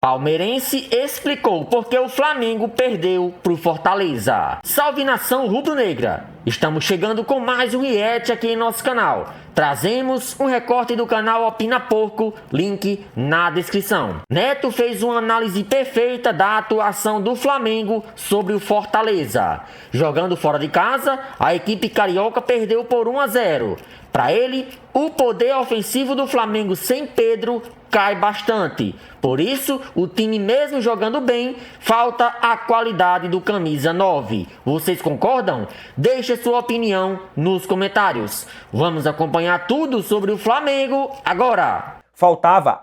Palmeirense explicou por que o Flamengo perdeu pro Fortaleza. Salve nação rubro-negra! Estamos chegando com mais um react aqui em nosso canal. Trazemos um recorte do canal Opina Porco, link na descrição. Neto fez uma análise perfeita da atuação do Flamengo sobre o Fortaleza. Jogando fora de casa, a equipe carioca perdeu por 1-0. Para ele, o poder ofensivo do Flamengo sem Pedro cai bastante. Por isso, o time mesmo jogando bem, falta a qualidade do camisa 9. Vocês concordam? Deixe sua opinião nos comentários. Vamos acompanhar tudo sobre o Flamengo agora. Faltava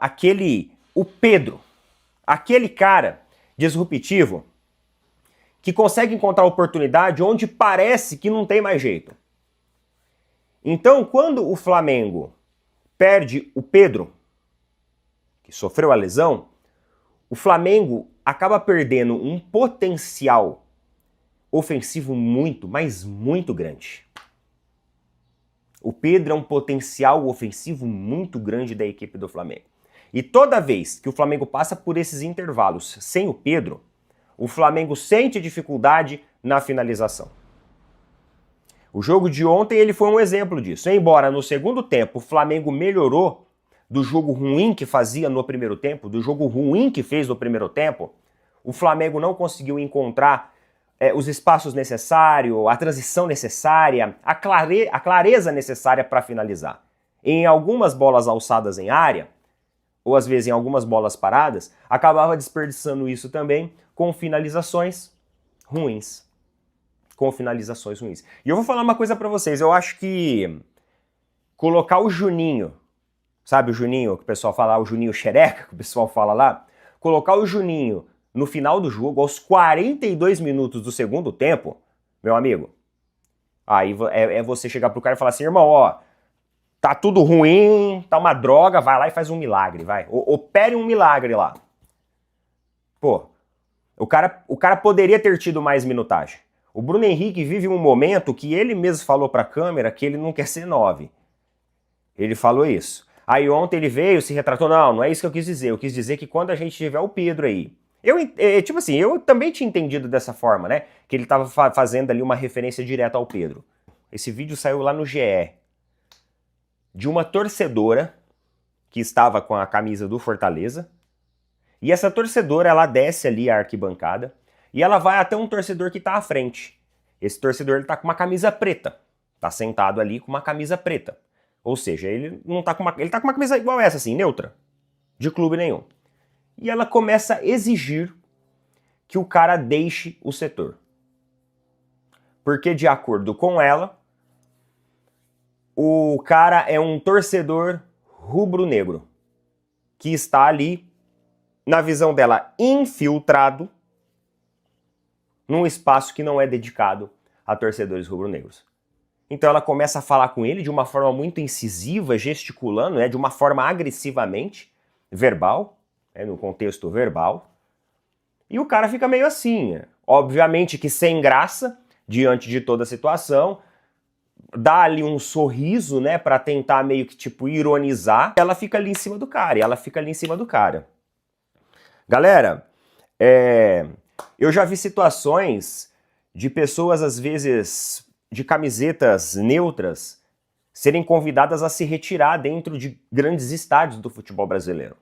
o Pedro, aquele cara disruptivo que consegue encontrar oportunidade onde parece que não tem mais jeito. Então, quando o Flamengo perde o Pedro, que sofreu a lesão, o Flamengo acaba perdendo um potencial ofensivo muito, mas muito grande. O Pedro é um potencial ofensivo muito grande da equipe do Flamengo. E toda vez que o Flamengo passa por esses intervalos sem o Pedro, o Flamengo sente dificuldade na finalização. O jogo de ontem ele foi um exemplo disso. Embora no segundo tempo o Flamengo melhorou do jogo ruim que fazia no primeiro tempo, do jogo ruim que fez no primeiro tempo, o Flamengo não conseguiu encontrar os espaços necessários, a transição necessária, a clareza necessária para finalizar. Em algumas bolas alçadas em área, ou às vezes em algumas bolas paradas, acabava desperdiçando isso também com finalizações ruins. E eu vou falar uma coisa pra vocês, eu acho que colocar o Juninho, sabe o Juninho que o pessoal fala, o Juninho xereca, que o pessoal fala lá, colocar o Juninho no final do jogo, aos 42 minutos do segundo tempo, meu amigo, aí é você chegar pro cara e falar assim, irmão, ó, tá tudo ruim, tá uma droga, vai lá e faz um milagre, vai, opere um milagre lá. Pô, o cara poderia ter tido mais minutagem. O Bruno Henrique vive um momento que ele mesmo falou pra câmera que ele não quer ser 9. Ele falou isso. Aí ontem ele veio, se retratou, não é isso que eu quis dizer. Eu quis dizer que quando a gente tiver o Pedro aí... tipo assim, eu também tinha entendido dessa forma, né? Que ele tava fazendo ali uma referência direta ao Pedro. Esse vídeo saiu lá no GE. De uma torcedora que estava com a camisa do Fortaleza. E essa torcedora, ela desce ali a arquibancada. E ela vai até um torcedor que tá à frente. Esse torcedor ele tá com uma camisa preta. Tá sentado ali com uma camisa preta. Ou seja, ele não tá com ele tá com uma camisa igual essa, assim, neutra. De clube nenhum. E ela começa a exigir que o cara deixe o setor. Porque, de acordo com ela, o cara é um torcedor rubro-negro. Que está ali, na visão dela, infiltrado num espaço que não é dedicado a torcedores rubro-negros. Então ela começa a falar com ele de uma forma muito incisiva, gesticulando, de uma forma agressivamente, verbal, no contexto verbal, e o cara fica meio assim, obviamente que sem graça, diante de toda a situação, dá ali um sorriso, para tentar meio que tipo ironizar, ela fica ali em cima do cara, Galera, eu já vi situações de pessoas, às vezes, de camisetas neutras, serem convidadas a se retirar dentro de grandes estádios do futebol brasileiro.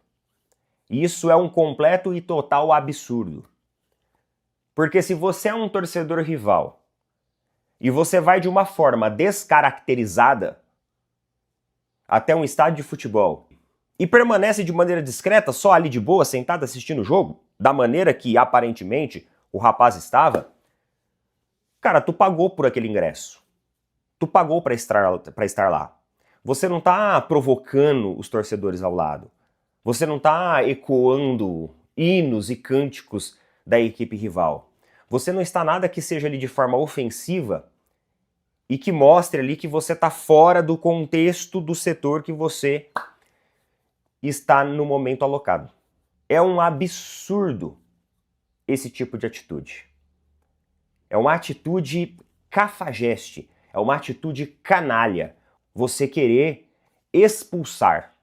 Isso é um completo e total absurdo. Porque se você é um torcedor rival e você vai de uma forma descaracterizada até um estádio de futebol e permanece de maneira discreta, só ali de boa, sentado assistindo o jogo, da maneira que aparentemente o rapaz estava, cara, tu pagou por aquele ingresso. Tu pagou para estar lá. Você não tá provocando os torcedores ao lado. Você não tá ecoando hinos e cânticos da equipe rival. Você não está nada que seja ali de forma ofensiva e que mostre ali que você tá fora do contexto do setor que você está no momento alocado. É um absurdo esse tipo de atitude. É uma atitude cafajeste, é uma atitude canalha. Você querer expulsar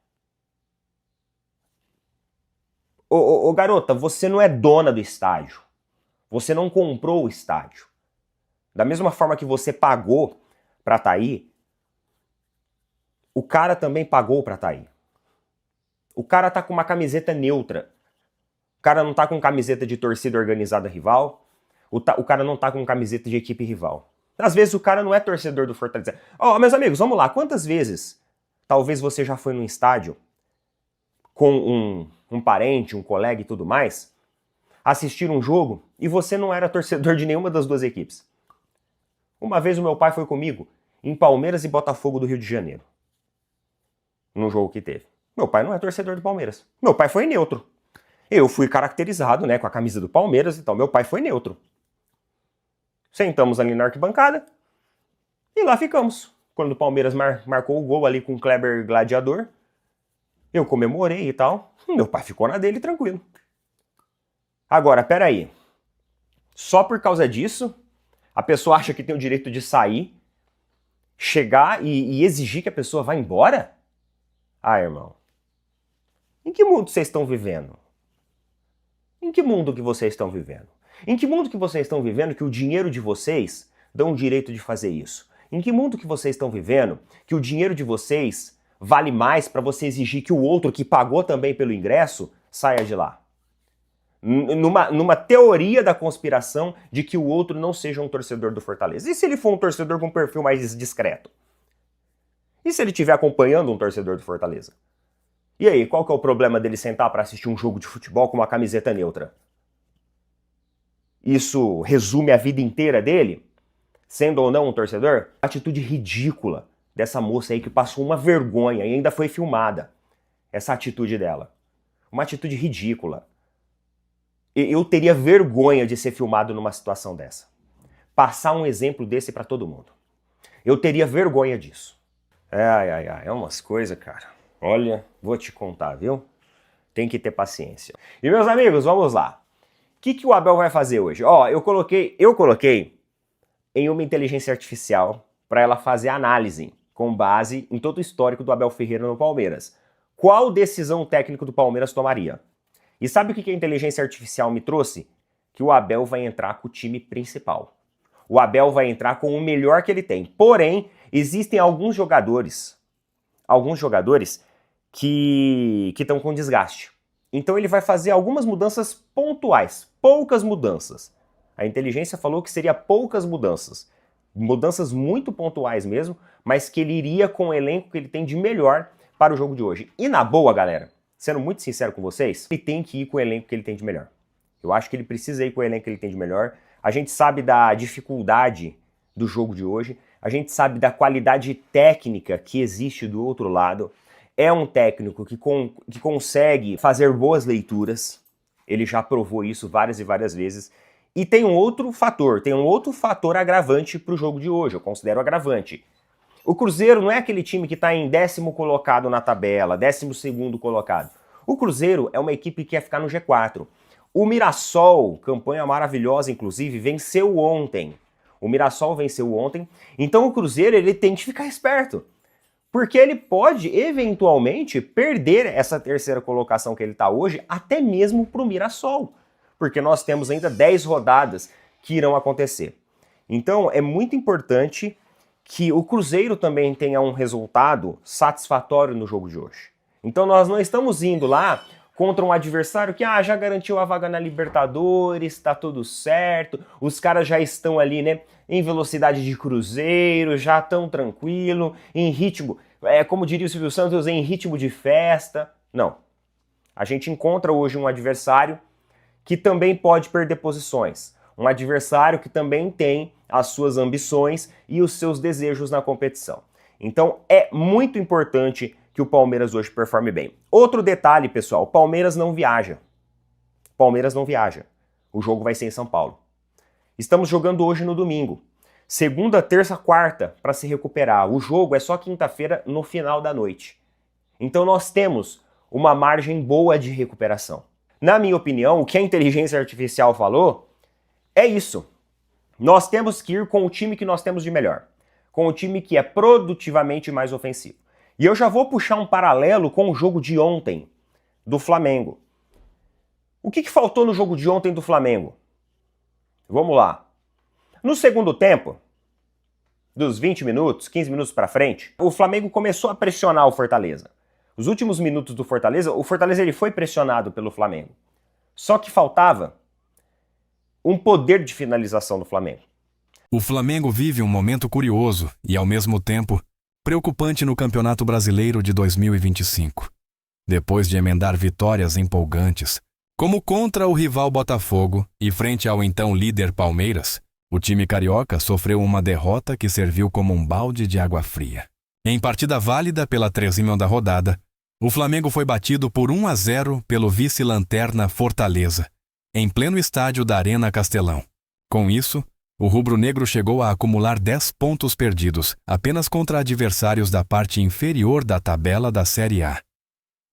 Ô, garota, você não é dona do estádio. Você não comprou o estádio. Da mesma forma que você pagou pra estar aí, o cara também pagou pra estar aí. O cara tá com uma camiseta neutra. O cara não tá com camiseta de torcida organizada rival. O cara não tá com camiseta de equipe rival. Às vezes o cara não é torcedor do Fortaleza. Ó, meus amigos, vamos lá. Quantas vezes talvez você já foi num estádio com um parente, um colega e tudo mais, assistir um jogo e você não era torcedor de nenhuma das duas equipes? Uma vez o meu pai foi comigo em Palmeiras e Botafogo do Rio de Janeiro, num jogo que teve. Meu pai não é torcedor do Palmeiras. Meu pai foi neutro. Eu fui caracterizado, né, com a camisa do Palmeiras e tal. Meu pai foi neutro. Sentamos ali na arquibancada e lá ficamos. Quando o Palmeiras marcou o gol ali com o Kleber Gladiador, eu comemorei e tal. Meu pai ficou na dele tranquilo. Agora, peraí. Só por causa disso, a pessoa acha que tem o direito de sair, chegar e exigir que a pessoa vá embora? Ah, irmão. Em que mundo vocês estão vivendo? Em que mundo que vocês estão vivendo? Em que mundo que vocês estão vivendo que o dinheiro de vocês dão o direito de fazer isso? Em que mundo que vocês estão vivendo que o dinheiro de vocês vale mais para você exigir que o outro que pagou também pelo ingresso saia de lá? Numa teoria da conspiração de que o outro não seja um torcedor do Fortaleza. E se ele for um torcedor com um perfil mais discreto? E se ele estiver acompanhando um torcedor do Fortaleza? E aí, qual que é o problema dele sentar para assistir um jogo de futebol com uma camiseta neutra? Isso resume a vida inteira dele? Sendo ou não um torcedor? Atitude ridícula dessa moça aí que passou uma vergonha e ainda foi filmada. Essa atitude dela. Uma atitude ridícula. Eu teria vergonha de ser filmado numa situação dessa. Passar um exemplo desse para todo mundo. Eu teria vergonha disso. É umas coisas, cara. Olha, vou te contar, viu? Tem que ter paciência. E meus amigos, vamos lá. O que o Abel vai fazer hoje? Ó, eu coloquei em uma inteligência artificial para ela fazer análise com base em todo o histórico do Abel Ferreira no Palmeiras. Qual decisão o técnico do Palmeiras tomaria? E sabe o que a inteligência artificial me trouxe? Que o Abel vai entrar com o time principal. O Abel vai entrar com o melhor que ele tem. Porém, existem alguns jogadores que estão com desgaste. Então ele vai fazer algumas mudanças pontuais, poucas mudanças. A inteligência falou que seria poucas mudanças. Mudanças muito pontuais mesmo, mas que ele iria com o elenco que ele tem de melhor para o jogo de hoje. E na boa, galera, sendo muito sincero com vocês, ele tem que ir com o elenco que ele tem de melhor. Eu acho que ele precisa ir com o elenco que ele tem de melhor. A gente sabe da dificuldade do jogo de hoje, a gente sabe da qualidade técnica que existe do outro lado. É um técnico que consegue fazer boas leituras, ele já provou isso várias e várias vezes. E tem um outro fator agravante para o jogo de hoje, eu considero agravante. O Cruzeiro não é aquele time que está em 10º colocado na tabela, 12º colocado. O Cruzeiro é uma equipe que quer ficar no G4. O Mirassol, campanha maravilhosa inclusive, venceu ontem. O Mirassol venceu ontem, então o Cruzeiro ele tem que ficar esperto. Porque ele pode, eventualmente, perder essa 3ª colocação que ele está hoje, até mesmo para o Mirassol. Porque nós temos ainda 10 rodadas que irão acontecer. Então, é muito importante que o Cruzeiro também tenha um resultado satisfatório no jogo de hoje. Então, nós não estamos indo lá contra um adversário que já garantiu a vaga na Libertadores, tá tudo certo, os caras já estão ali, né, em velocidade de cruzeiro, já tão tranquilo, em ritmo, como diria o Silvio Santos, em ritmo de festa. Não. A gente encontra hoje um adversário que também pode perder posições, um adversário que também tem as suas ambições e os seus desejos na competição. Então é muito importante que o Palmeiras hoje performe bem. Outro detalhe, pessoal, o Palmeiras não viaja. O jogo vai ser em São Paulo. Estamos jogando hoje no domingo. Segunda, terça, quarta para se recuperar. O jogo é só quinta-feira no final da noite. Então nós temos uma margem boa de recuperação. Na minha opinião, o que a inteligência artificial falou é isso. Nós temos que ir com o time que nós temos de melhor. Com o time que é produtivamente mais ofensivo. E eu já vou puxar um paralelo com o jogo de ontem, do Flamengo. O que faltou no jogo de ontem do Flamengo? Vamos lá. No segundo tempo, dos 20 minutos, 15 minutos para frente, o Flamengo começou a pressionar o Fortaleza. Os últimos minutos do Fortaleza, o Fortaleza ele foi pressionado pelo Flamengo. Só que faltava um poder de finalização do Flamengo. O Flamengo vive um momento curioso e, ao mesmo tempo, preocupante no Campeonato Brasileiro de 2025. Depois de emendar vitórias empolgantes, como contra o rival Botafogo e frente ao então líder Palmeiras, o time carioca sofreu uma derrota que serviu como um balde de água fria. Em partida válida pela 30ª rodada, o Flamengo foi batido por 1-0 pelo vice-lanterna Fortaleza, em pleno estádio da Arena Castelão. Com isso, o rubro-negro chegou a acumular 10 pontos perdidos, apenas contra adversários da parte inferior da tabela da Série A.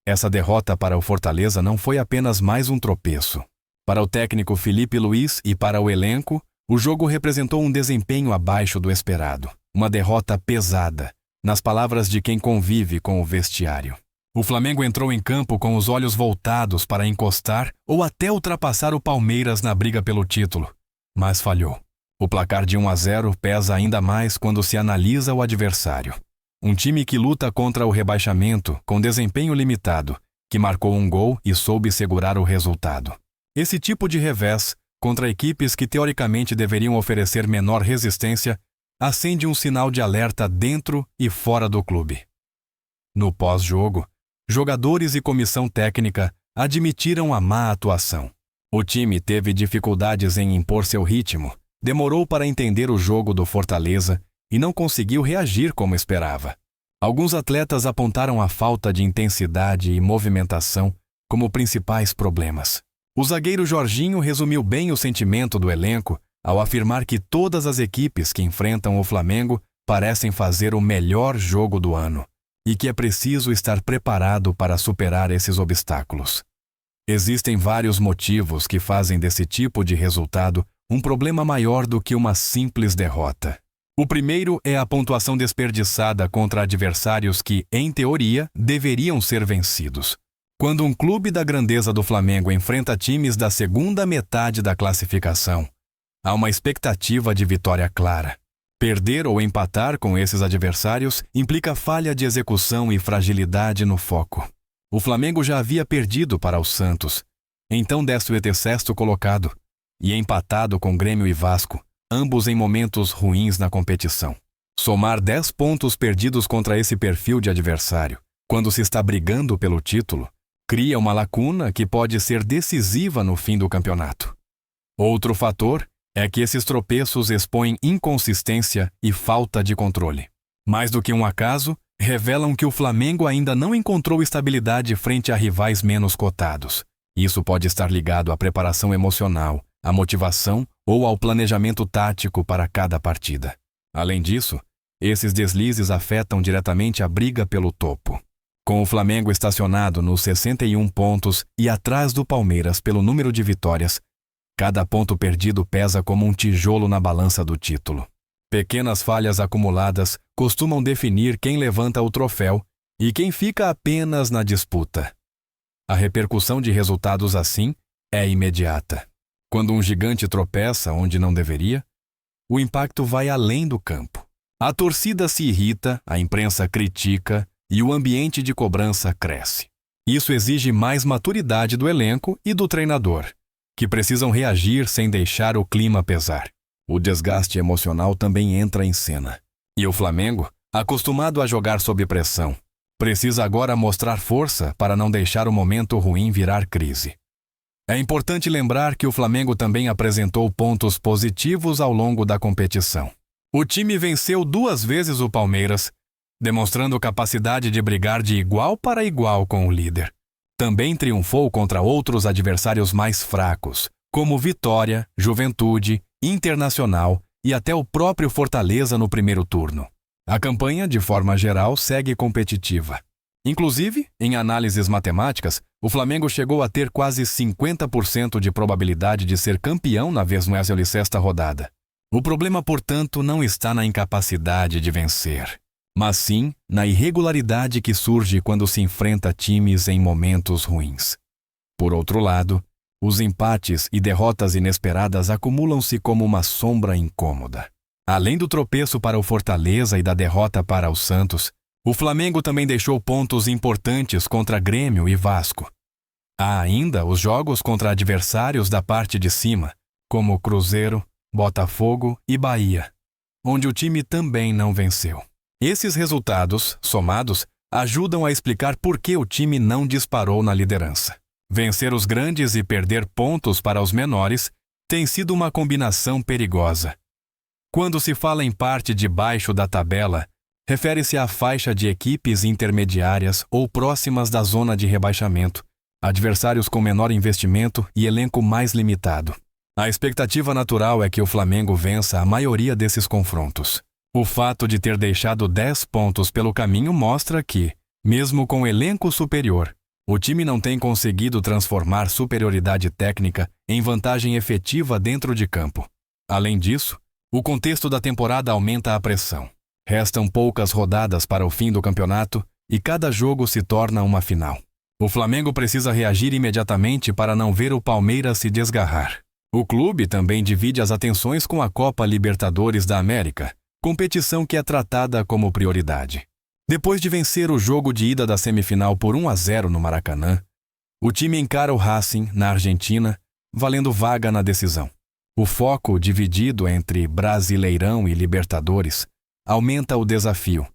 Essa derrota para o Fortaleza não foi apenas mais um tropeço. Para o técnico Felipe Luiz e para o elenco, o jogo representou um desempenho abaixo do esperado. Uma derrota pesada, nas palavras de quem convive com o vestiário. O Flamengo entrou em campo com os olhos voltados para encostar ou até ultrapassar o Palmeiras na briga pelo título, mas falhou. O placar de 1-0 pesa ainda mais quando se analisa o adversário. Um time que luta contra o rebaixamento com desempenho limitado, que marcou um gol e soube segurar o resultado. Esse tipo de revés, contra equipes que teoricamente deveriam oferecer menor resistência, acende um sinal de alerta dentro e fora do clube. No pós-jogo, jogadores e comissão técnica admitiram a má atuação. O time teve dificuldades em impor seu ritmo, demorou para entender o jogo do Fortaleza e não conseguiu reagir como esperava. Alguns atletas apontaram a falta de intensidade e movimentação como principais problemas. O zagueiro Jorginho resumiu bem o sentimento do elenco ao afirmar que todas as equipes que enfrentam o Flamengo parecem fazer o melhor jogo do ano e que é preciso estar preparado para superar esses obstáculos. Existem vários motivos que fazem desse tipo de resultado um problema maior do que uma simples derrota. O primeiro é a pontuação desperdiçada contra adversários que, em teoria, deveriam ser vencidos. Quando um clube da grandeza do Flamengo enfrenta times da segunda metade da classificação, há uma expectativa de vitória clara. Perder ou empatar com esses adversários implica falha de execução e fragilidade no foco. O Flamengo já havia perdido para o Santos, então 16º colocado, e empatado com Grêmio e Vasco, ambos em momentos ruins na competição. Somar 10 pontos perdidos contra esse perfil de adversário, quando se está brigando pelo título, cria uma lacuna que pode ser decisiva no fim do campeonato. Outro fator é que esses tropeços expõem inconsistência e falta de controle. Mais do que um acaso, revelam que o Flamengo ainda não encontrou estabilidade frente a rivais menos cotados. Isso pode estar ligado à preparação emocional, à motivação ou ao planejamento tático para cada partida. Além disso, esses deslizes afetam diretamente a briga pelo topo. Com o Flamengo estacionado nos 61 pontos e atrás do Palmeiras pelo número de vitórias, cada ponto perdido pesa como um tijolo na balança do título. Pequenas falhas acumuladas costumam definir quem levanta o troféu e quem fica apenas na disputa. A repercussão de resultados assim é imediata. Quando um gigante tropeça onde não deveria, o impacto vai além do campo. A torcida se irrita, a imprensa critica e o ambiente de cobrança cresce. Isso exige mais maturidade do elenco e do treinador, que precisam reagir sem deixar o clima pesar. O desgaste emocional também entra em cena. E o Flamengo, acostumado a jogar sob pressão, precisa agora mostrar força para não deixar o momento ruim virar crise. É importante lembrar que o Flamengo também apresentou pontos positivos ao longo da competição. O time venceu 2 vezes o Palmeiras, demonstrando capacidade de brigar de igual para igual com o líder. Também triunfou contra outros adversários mais fracos, como Vitória, Juventude, Internacional e até o próprio Fortaleza no primeiro turno. A campanha, de forma geral, segue competitiva. Inclusive, em análises matemáticas, o Flamengo chegou a ter quase 50% de probabilidade de ser campeão na 26ª rodada. O problema, portanto, não está na incapacidade de vencer, mas sim na irregularidade que surge quando se enfrenta times em momentos ruins. Por outro lado, Os empates e derrotas inesperadas acumulam-se como uma sombra incômoda. Além do tropeço para o Fortaleza e da derrota para o Santos, o Flamengo também deixou pontos importantes contra Grêmio e Vasco. Há ainda os jogos contra adversários da parte de cima, como Cruzeiro, Botafogo e Bahia, onde o time também não venceu. Esses resultados, somados, ajudam a explicar por que o time não disparou na liderança. Vencer os grandes e perder pontos para os menores tem sido uma combinação perigosa. Quando se fala em parte de baixo da tabela, refere-se à faixa de equipes intermediárias ou próximas da zona de rebaixamento, adversários com menor investimento e elenco mais limitado. A expectativa natural é que o Flamengo vença a maioria desses confrontos. O fato de ter deixado 10 pontos pelo caminho mostra que, mesmo com elenco superior, o time não tem conseguido transformar superioridade técnica em vantagem efetiva dentro de campo. Além disso, o contexto da temporada aumenta a pressão. Restam poucas rodadas para o fim do campeonato e cada jogo se torna uma final. O Flamengo precisa reagir imediatamente para não ver o Palmeiras se desgarrar. O clube também divide as atenções com a Copa Libertadores da América, competição que é tratada como prioridade. Depois de vencer o jogo de ida da semifinal por 1-0 no Maracanã, o time encara o Racing, na Argentina, valendo vaga na decisão. O foco, dividido entre Brasileirão e Libertadores, aumenta o desafio,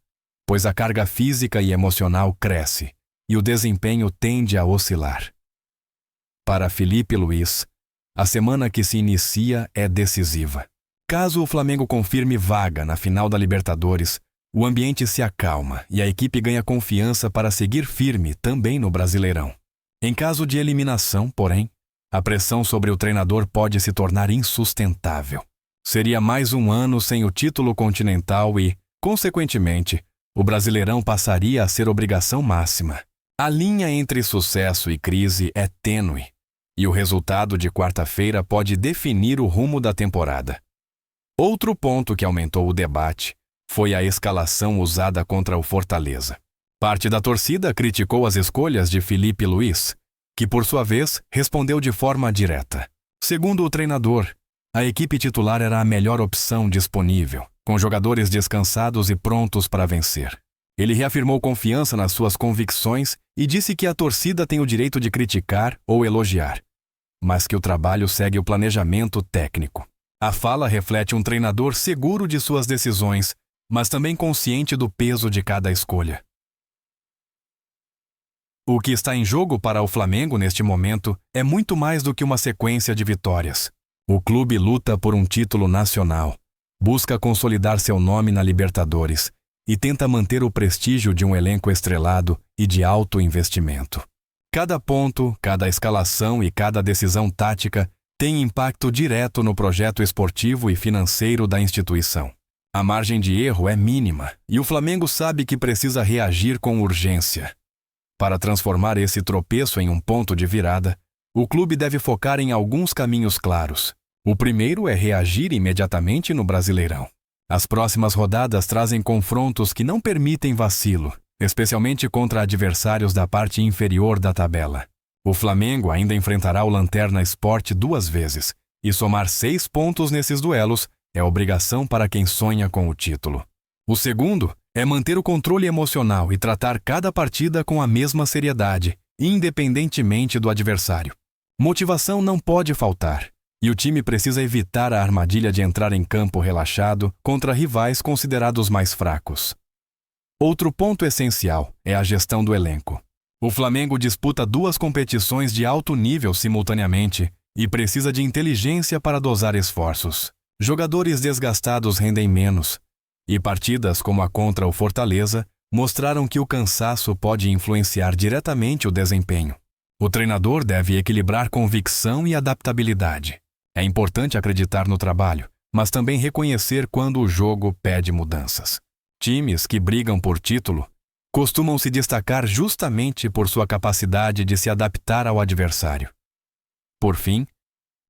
pois a carga física e emocional cresce e o desempenho tende a oscilar. Para Felipe Luiz, a semana que se inicia é decisiva. Caso o Flamengo confirme vaga na final da Libertadores, o ambiente se acalma e a equipe ganha confiança para seguir firme também no Brasileirão. Em caso de eliminação, porém, a pressão sobre o treinador pode se tornar insustentável. Seria mais um ano sem o título continental e, consequentemente, o Brasileirão passaria a ser obrigação máxima. A linha entre sucesso e crise é tênue, e o resultado de quarta-feira pode definir o rumo da temporada. Outro ponto que aumentou o debate foi a escalação usada contra o Fortaleza. Parte da torcida criticou as escolhas de Felipe Luiz, que, por sua vez, respondeu de forma direta. Segundo o treinador, a equipe titular era a melhor opção disponível, com jogadores descansados e prontos para vencer. Ele reafirmou confiança nas suas convicções e disse que a torcida tem o direito de criticar ou elogiar, mas que o trabalho segue o planejamento técnico. A fala reflete um treinador seguro de suas decisões, mas também consciente do peso de cada escolha. O que está em jogo para o Flamengo neste momento é muito mais do que uma sequência de vitórias. O clube luta por um título nacional, busca consolidar seu nome na Libertadores e tenta manter o prestígio de um elenco estrelado e de alto investimento. Cada ponto, cada escalação e cada decisão tática tem impacto direto no projeto esportivo e financeiro da instituição. A margem de erro é mínima e o Flamengo sabe que precisa reagir com urgência. Para transformar esse tropeço em um ponto de virada, o clube deve focar em alguns caminhos claros. O primeiro é reagir imediatamente no Brasileirão. As próximas rodadas trazem confrontos que não permitem vacilo, especialmente contra adversários da parte inferior da tabela. O Flamengo ainda enfrentará o Lanterna Sport 2 vezes, e somar 6 pontos nesses duelos é obrigação para quem sonha com o título. O segundo é manter o controle emocional e tratar cada partida com a mesma seriedade, independentemente do adversário. Motivação não pode faltar, e o time precisa evitar a armadilha de entrar em campo relaxado contra rivais considerados mais fracos. Outro ponto essencial é a gestão do elenco. O Flamengo disputa 2 competições de alto nível simultaneamente e precisa de inteligência para dosar esforços. Jogadores desgastados rendem menos, e partidas como a contra o Fortaleza mostraram que o cansaço pode influenciar diretamente o desempenho. O treinador deve equilibrar convicção e adaptabilidade. É importante acreditar no trabalho, mas também reconhecer quando o jogo pede mudanças. Times que brigam por título costumam se destacar justamente por sua capacidade de se adaptar ao adversário. Por fim,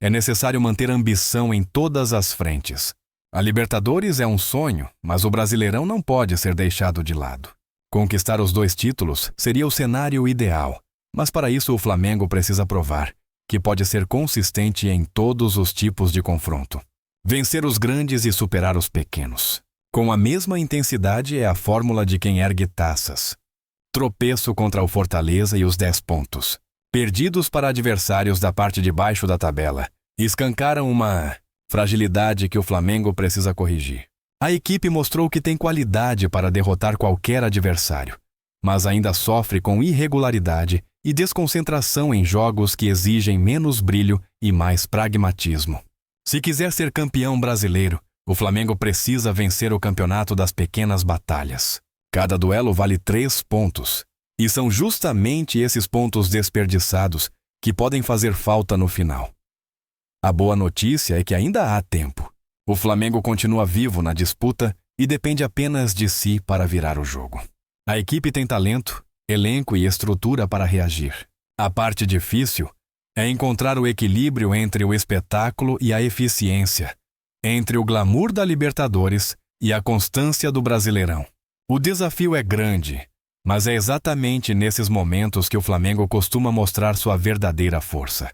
é necessário manter ambição em todas as frentes. A Libertadores é um sonho, mas o Brasileirão não pode ser deixado de lado. Conquistar os 2 títulos seria o cenário ideal, mas para isso o Flamengo precisa provar que pode ser consistente em todos os tipos de confronto. Vencer os grandes e superar os pequenos. Com a mesma intensidade é a fórmula de quem ergue taças. Tropeço contra o Fortaleza e os 10 pontos. Perdidos para adversários da parte de baixo da tabela. Escancaram uma fragilidade que o Flamengo precisa corrigir. A equipe mostrou que tem qualidade para derrotar qualquer adversário, mas ainda sofre com irregularidade e desconcentração em jogos que exigem menos brilho e mais pragmatismo. Se quiser ser campeão brasileiro, o Flamengo precisa vencer o campeonato das pequenas batalhas. Cada duelo vale 3 pontos, e são justamente esses pontos desperdiçados que podem fazer falta no final. A boa notícia é que ainda há tempo. O Flamengo continua vivo na disputa e depende apenas de si para virar o jogo. A equipe tem talento, elenco e estrutura para reagir. A parte difícil é encontrar o equilíbrio entre o espetáculo e a eficiência, entre o glamour da Libertadores e a constância do Brasileirão. O desafio é grande, mas é exatamente nesses momentos que o Flamengo costuma mostrar sua verdadeira força.